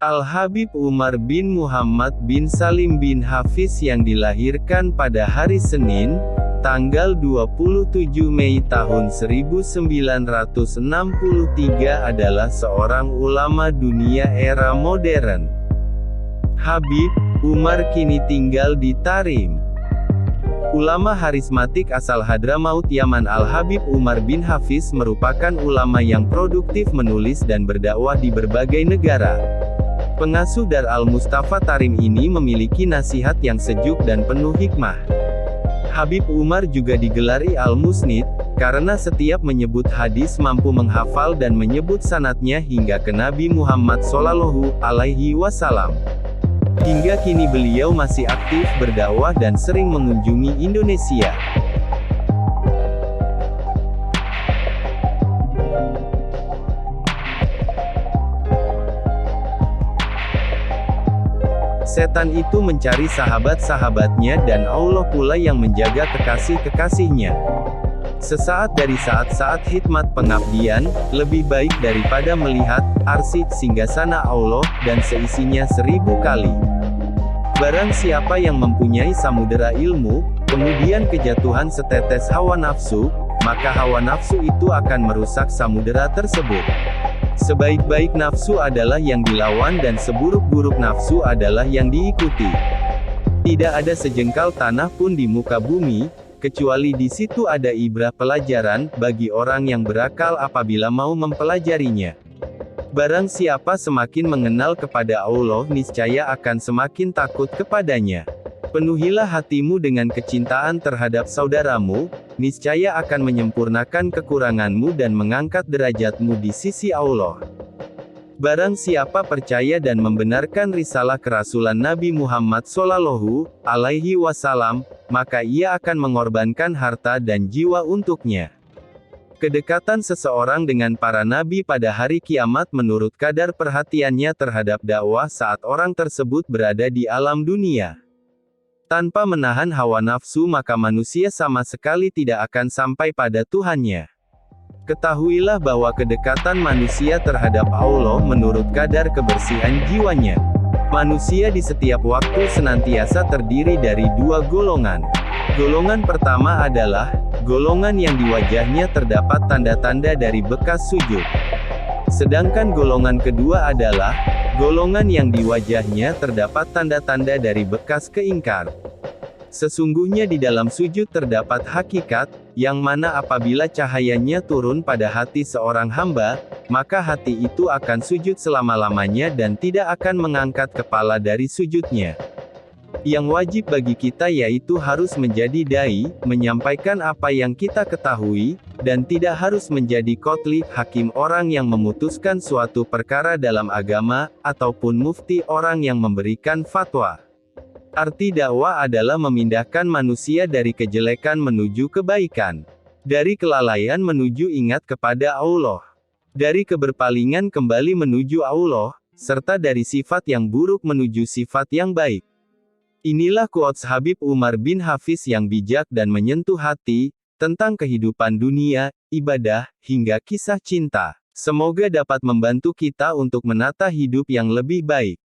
Al-Habib Umar bin Muhammad bin Salim bin Hafiz yang dilahirkan pada hari Senin, tanggal 27 Mei tahun 1963 adalah seorang ulama dunia era modern. Habib Umar kini tinggal di Tarim. Ulama harismatik asal Hadramaut Yaman Al-Habib Umar bin Hafiz merupakan ulama yang produktif menulis dan berdakwah di berbagai negara. Pengasuh Dar Al-Mustafa Tarim ini memiliki nasihat yang sejuk dan penuh hikmah. Habib Umar juga digelari Al-Musnid, karena setiap menyebut hadis mampu menghafal dan menyebut sanadnya hingga ke Nabi Muhammad SAW. Hingga kini beliau masih aktif berdakwah dan sering mengunjungi Indonesia. Setan itu mencari sahabat-sahabatnya dan Allah pula yang menjaga kekasih-kekasihnya. Sesaat dari saat-saat khidmat pengabdian, lebih baik daripada melihat arsy singgasana Allah dan seisinya 1000 kali. Barang siapa yang mempunyai samudera ilmu, kemudian kejatuhan setetes hawa nafsu, maka hawa nafsu itu akan merusak samudera tersebut. Sebaik-baik nafsu adalah yang dilawan dan seburuk-buruk nafsu adalah yang diikuti. Tidak ada sejengkal tanah pun di muka bumi, kecuali di situ ada ibrah pelajaran bagi orang yang berakal apabila mau mempelajarinya. Barang siapa semakin mengenal kepada Allah niscaya akan semakin takut kepadanya. Penuhilah hatimu dengan kecintaan terhadap saudaramu, niscaya akan menyempurnakan kekuranganmu dan mengangkat derajatmu di sisi Allah. Barang siapa percaya dan membenarkan risalah kerasulan Nabi Muhammad SAW, maka ia akan mengorbankan harta dan jiwa untuknya. Kedekatan seseorang dengan para nabi pada hari kiamat menurut kadar perhatiannya terhadap dakwah saat orang tersebut berada di alam dunia. Tanpa menahan hawa nafsu maka manusia sama sekali tidak akan sampai pada Tuhannya. Ketahuilah bahwa kedekatan manusia terhadap Allah menurut kadar kebersihan jiwanya. Manusia di setiap waktu senantiasa terdiri dari dua golongan. Golongan pertama adalah golongan yang di wajahnya terdapat tanda-tanda dari bekas sujud. Sedangkan golongan kedua adalah golongan yang di wajahnya terdapat tanda-tanda dari bekas keingkar. Sesungguhnya di dalam sujud terdapat hakikat, yang mana apabila cahayanya turun pada hati seorang hamba, maka hati itu akan sujud selama-lamanya dan tidak akan mengangkat kepala dari sujudnya. Yang wajib bagi kita yaitu harus menjadi dai, menyampaikan apa yang kita ketahui, dan tidak harus menjadi kotli, hakim orang yang memutuskan suatu perkara dalam agama, ataupun mufti orang yang memberikan fatwa. Arti dakwah adalah memindahkan manusia dari kejelekan menuju kebaikan. Dari kelalaian menuju ingat kepada Allah. Dari keberpalingan kembali menuju Allah, serta dari sifat yang buruk menuju sifat yang baik. Inilah quotes Habib Umar bin Hafiz yang bijak dan menyentuh hati, tentang kehidupan dunia, ibadah, hingga kisah cinta. Semoga dapat membantu kita untuk menata hidup yang lebih baik.